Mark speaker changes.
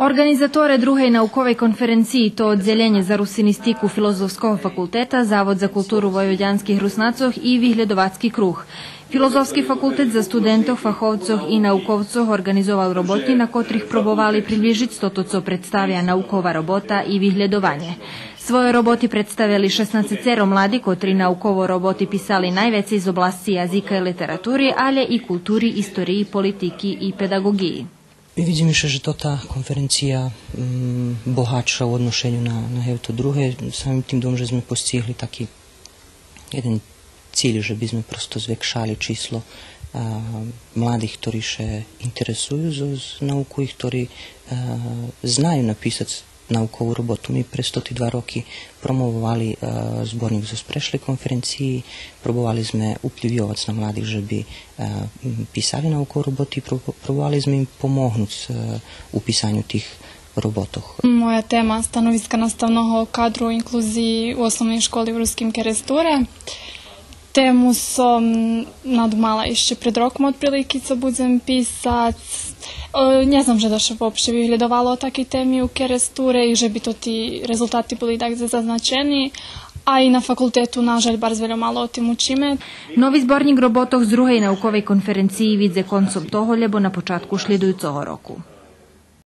Speaker 1: Организаторе другої наукової конференції то одділення за русиністику Філозофського факультета, Завод за культуру воєводянських руснаців і Виглядовацький круг. Філозофський факультет за студентів, фаховців і науковців організував роботи, на котрих пробували приближити то, що представляє наукова робота і виглядовanje. Svoje roboty predstavili 16 mladí, ktorí naukovo roboty písali najviac z oblasti jazyka i literatúry, ale i kultúry, histórii, politiky i pedagogii.
Speaker 2: My vidíme, že to tá konferencia bohatša u odnošenju na to druge, samim tim dom, že sme postigli taký jeden cilj, že by sme prosto zvekšali číslo mladých, ktorí še interesujú z nauku i ktorí znajú napísať naukovú robotu. My pre 102 roky promovovali zborník zo sprešlej konferencii, probovali sme uplivjovať na mladých, že by písali naukovú robotu i probovali sme im pomohnúť u pisanju tých robotoch.
Speaker 3: Moja tema stanoviska nastavnog kadru inkluziji u osnovnoj školi v Ruskim Keresture. Temu som nadmala ešte pred rokom otprilike, co budem písať. Ne znam, že da še uopšte vyhľadovalo taký témy u Keresture i že by to ti rezultati boli takde zaznačeni, a i na fakultetu, nažalj, bar zveľa malo o tým učíme.
Speaker 1: Новий зборник роботок з другої наукової конференції відзе концом того, лебо на початку слідуючого року.